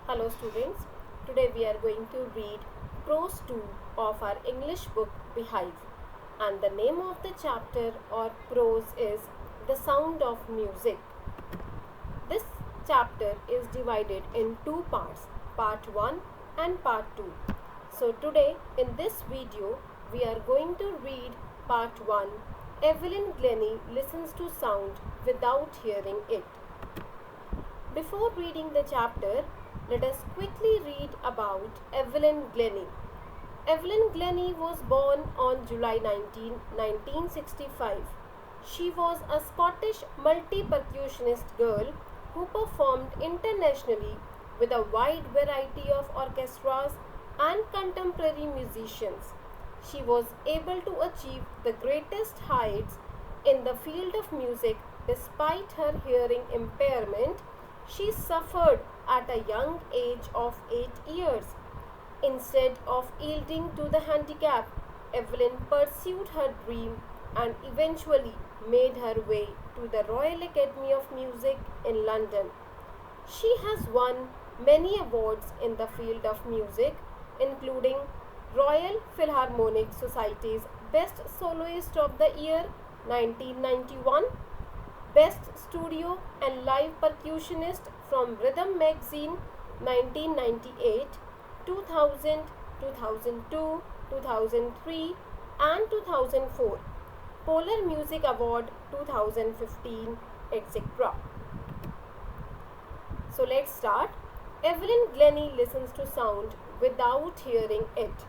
Hello students, today we are going to read prose 2 of our English book Beehive, and the name of the chapter or prose is The Sound of Music. This chapter is divided in two parts, part 1 and part 2. So today in this video we are going to read part 1. Evelyn Glennie listens to sound without hearing it. Before reading the chapter, let us quickly read about Evelyn Glennie. Evelyn Glennie was born on July 19, 1965. She was a Scottish multi-percussionist girl who performed internationally with a wide variety of orchestras and contemporary musicians. She was able to achieve the greatest heights in the field of music despite her hearing impairment. She suffered at a young age of 8 years. Instead of yielding to the handicap, Evelyn pursued her dream and eventually made her way to the Royal Academy of Music in London. She has won many awards in the field of music, including Royal Philharmonic Society's Best Soloist of the Year 1991, Best Studio and Live Percussionist from Rhythm Magazine 1998, 2000, 2002, 2003 and 2004, Polar Music Award 2015, etc. So let's start. Evelyn Glennie listens to sound without hearing it.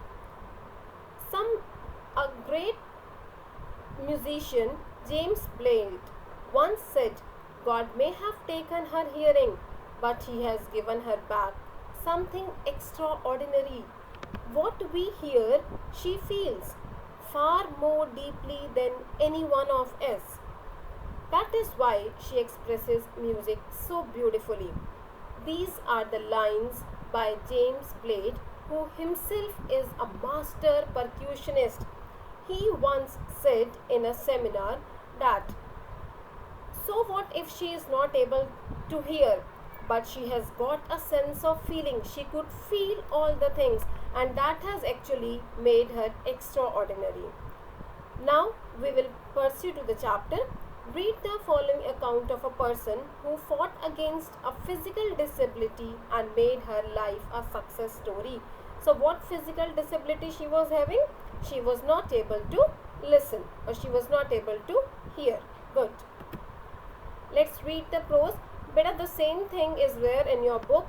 A great musician, James Blake, once said, God may have taken her hearing, but he has given her back something extraordinary. What we hear, she feels far more deeply than any one of us. That is why she expresses music so beautifully. These are the lines by James Blake, who himself is a master percussionist. He once said in a seminar that so what if she is not able to hear, but she has got a sense of feeling. She could feel all the things, and that has actually made her extraordinary. Now we will pursue to the chapter. Read the following account of a person who fought against a physical disability and made her life a success story. So what physical disability she was having? She was not able to listen, or she was not able to hear. Good. Let's read the prose. Beta, the same thing is there in your book.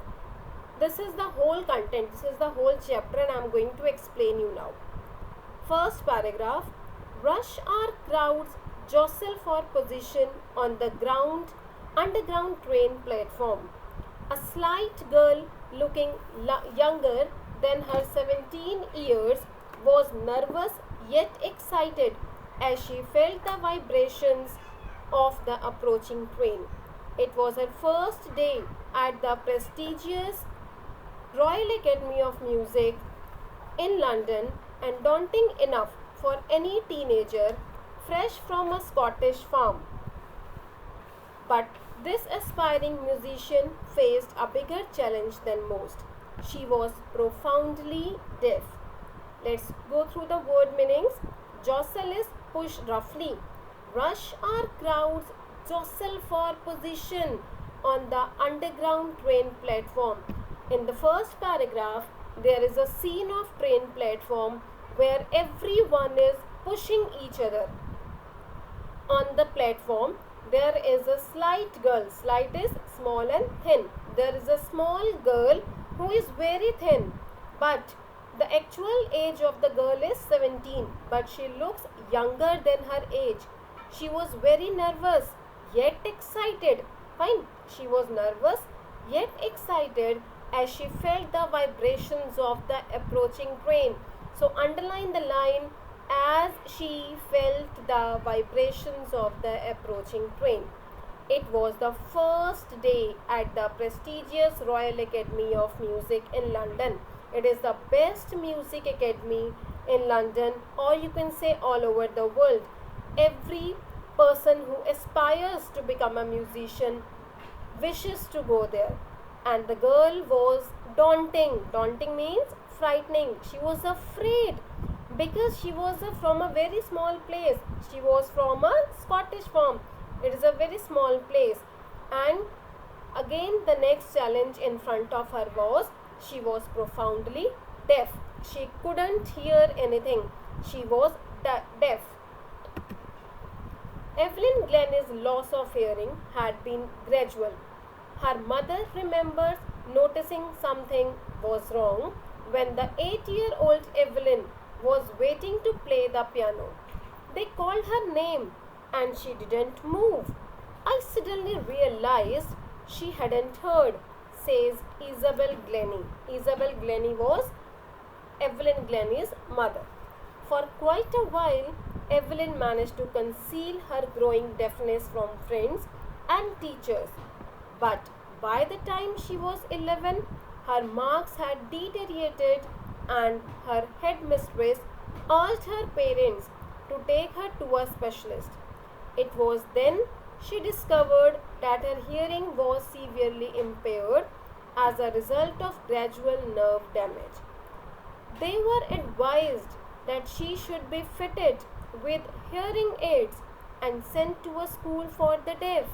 This is the whole content. This is the whole chapter, and I am going to explain you now. First paragraph. Rush hour crowds jostle for position on the underground train platform. A slight girl looking younger than her 17 years was nervous yet excited as she felt the vibrations of the approaching train. It was her first day at the prestigious Royal Academy of Music in London, and daunting enough for any teenager fresh from a Scottish farm. But this aspiring musician faced a bigger challenge than most. She was profoundly deaf. Let's go through the word meanings. Jostle is push roughly. Rush hour crowds jostle for position on the underground train platform. In the first paragraph, there is a scene of train platform where everyone is pushing each other. On the platform, there is a slight girl. Slight is small and thin. There is a small girl who is very thin, but the actual age of the girl is 17, but she looks younger than her age. She was very nervous yet excited. Fine. She was nervous yet excited as she felt the vibrations of the approaching train. So underline the line, as she felt the vibrations of the approaching train. It was the first day at the prestigious Royal Academy of Music in London. It is the best music academy in London, or you can say all over the world. Every person who aspires to become a musician wishes to go there. and the girl was daunting. Daunting means frightening. She was afraid because she was from a very small place. She was from a Scottish farm. It is a very small place. And again, the next challenge in front of her was she was profoundly deaf. She couldn't hear anything. She was deaf. Evelyn Glennie's loss of hearing had been gradual. Her mother remembers noticing something was wrong when the 8-year-old Evelyn was waiting to play the piano. They called her name and she didn't move. I suddenly realized she hadn't heard, says Isabel Glennie. Isabel Glennie was Evelyn Glennie's mother. For quite a while, Evelyn managed to conceal her growing deafness from friends and teachers. But by the time she was 11, her marks had deteriorated and her headmistress urged her parents to take her to a specialist. It was then she discovered that her hearing was severely impaired as a result of gradual nerve damage. They were advised that she should be fitted with hearing aids and sent to a school for the deaf.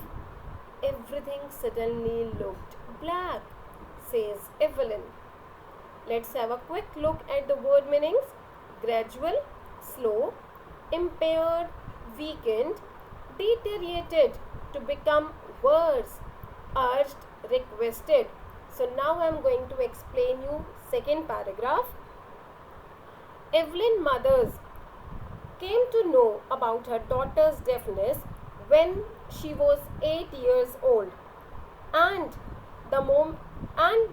Everything suddenly looked black, says Evelyn. Let's have a quick look at the word meanings. Gradual, slow, impaired, weakened, deteriorated, to become worse, urged, requested. So now I am going to explain you second paragraph. Evelyn mothers came to know about her daughter's deafness when she was 8 years old and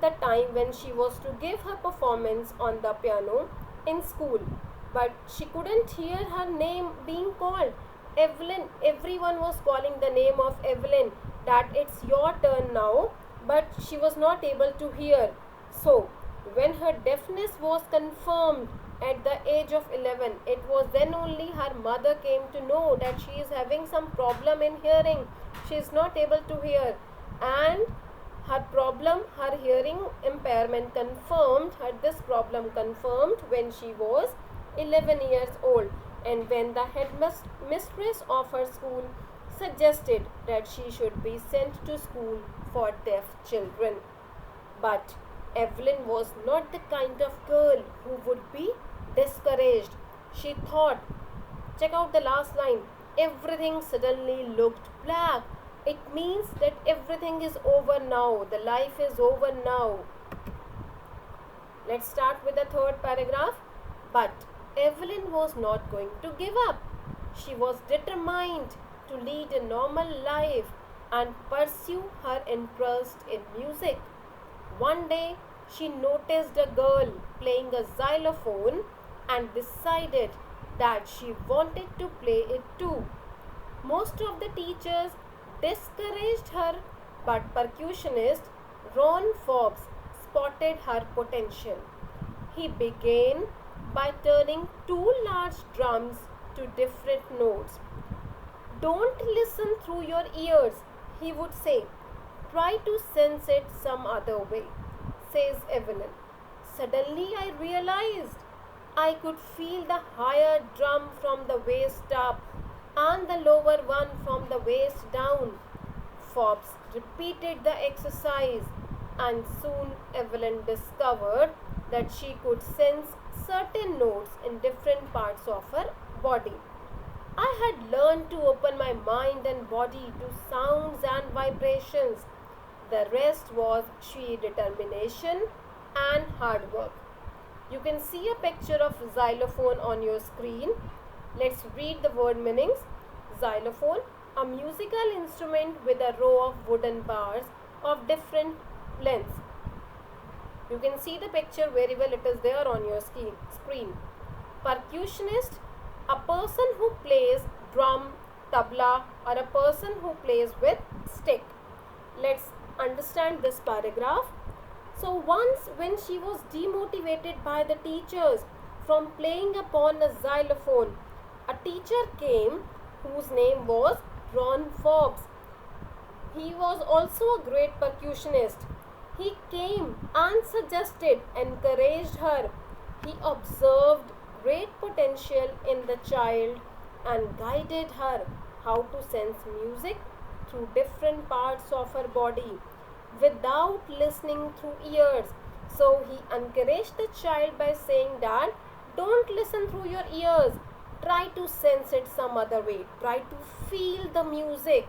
the time when she was to give her performance on the piano in school, but she couldn't hear her name being called. Evelyn, everyone was calling the name of Evelyn, that it's your turn now, but she was not able to hear. So when her deafness was confirmed at the age of 11, it was then only her mother came to know that she is having some problem in hearing. She is not able to hear, and her problem, her hearing impairment confirmed, this problem confirmed when she was 11 years old, and when the headmistress of her school suggested that she should be sent to school for deaf children. But Evelyn was not the kind of girl who would be discouraged. She thought, check out the last line, everything suddenly looked black. It means that everything is over now. The life is over now. Let's start with the third paragraph. But Evelyn was not going to give up. She was determined to lead a normal life and pursue her interest in music. One day, she noticed a girl playing a xylophone and decided that she wanted to play it too. Most of the teachers discouraged her, but percussionist Ron Forbes spotted her potential. He began by turning two large drums to different notes. Don't listen through your ears, he would say. Try to sense it some other way, says Evelyn. Suddenly I realized I could feel the higher drum from the waist up and the lower one from the waist down. Forbes repeated the exercise, and soon Evelyn discovered that she could sense certain notes in different parts of her body. I had learned to open my mind and body to sounds and vibrations. The rest was sheer determination and hard work. You can see a picture of xylophone on your screen. Let's read the word meanings. Xylophone, a musical instrument with a row of wooden bars of different lengths. You can see the picture very well, it is there on your screen. Percussionist, a person who plays drum, tabla, or a person who plays with stick. Let's understand this paragraph. So once when she was demotivated by the teachers from playing upon a xylophone, a teacher came whose name was Ron Forbes. He was also a great percussionist. He came and suggested, encouraged her. He observed great potential in the child and guided her how to sense music through different parts of her body without listening through ears. So he encouraged the child by saying that don't listen through your ears. Try to sense it some other way. Try to feel the music.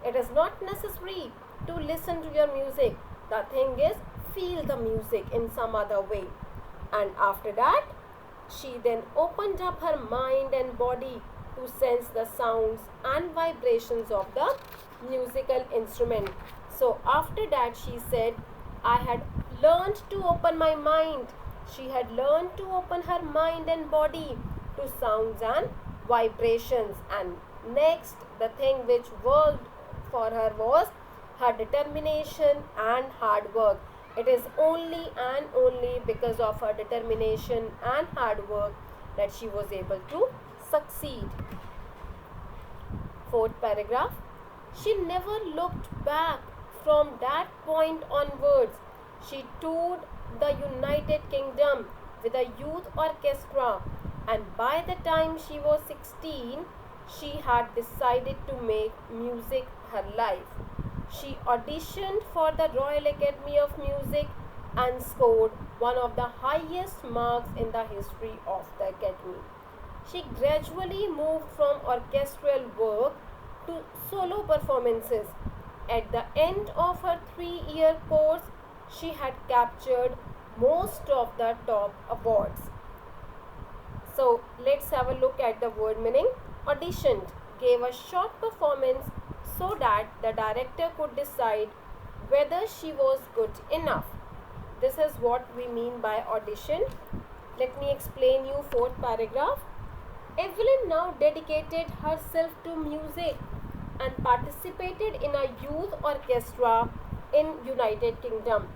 It is not necessary to listen to your music. The thing is, feel the music in some other way. And after that, she then opened up her mind and body to sense the sounds and vibrations of the musical instrument. So after that, she said, I had learned to open my mind. She had learned to open her mind and body to sounds and vibrations. And next, the thing which worked for her was her determination and hard work. It is only and only because of her determination and hard work that she was able to succeed. Fourth paragraph. She never looked back from that point onwards. She toured the United Kingdom with a youth orchestra, and by the time she was 16, she had decided to make music her life. She auditioned for the Royal Academy of Music and scored one of the highest marks in the history of the Academy. She gradually moved from orchestral work to solo performances. At the end of her 3-year course, she had captured most of the top awards. So let's have a look at the word meaning. Auditioned, gave a short performance so that the director could decide whether she was good enough. This is what we mean by audition. Let me explain you fourth paragraph. Evelyn now dedicated herself to music and participated in a youth orchestra in United Kingdom.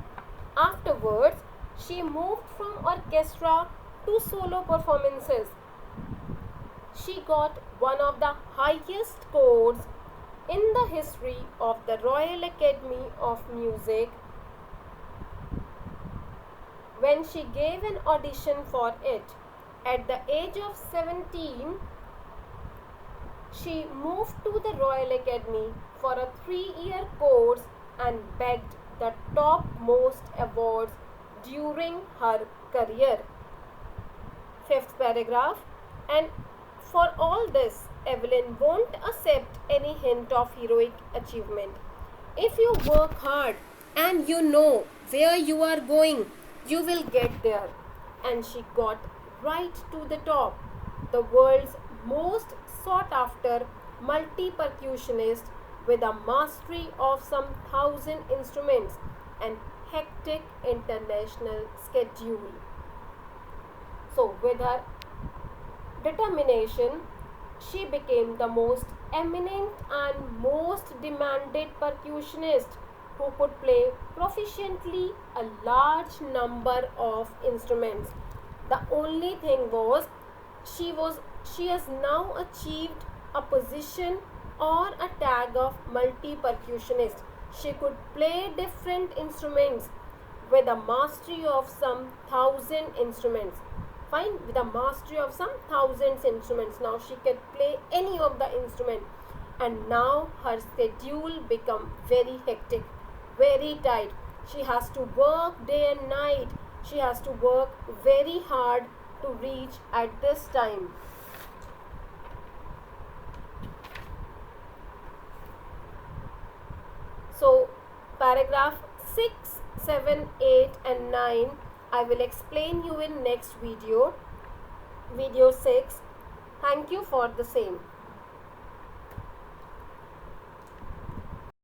Afterwards, she moved from orchestra to solo performances. She got one of the highest scores in the history of the Royal Academy of Music when she gave an audition for it. At the age of 17, she moved to the Royal Academy for a 3-year course and begged the topmost awards during her career. Fifth paragraph. And for all this, Evelyn won't accept any hint of heroic achievement. If you work hard and you know where you are going, you will get there. And she got right to the top, the world's most sought after multi-percussionist with a mastery of some 1,000 instruments and hectic international schedule. So with her determination, she became the most eminent and most demanded percussionist who could play proficiently a large number of instruments. The only thing was she has now achieved a position or a tag of multi-percussionist. She could play different instruments with a mastery of some 1,000 instruments. Fine, with a mastery of some thousands instruments. Now she can play any of the instrument, and now her schedule become very hectic, very tight. She has to work day and night. She has to work very hard to reach at this time. So paragraph 6, 7, 8 and 9 I will explain you in next video, video 6. Thank you for the same.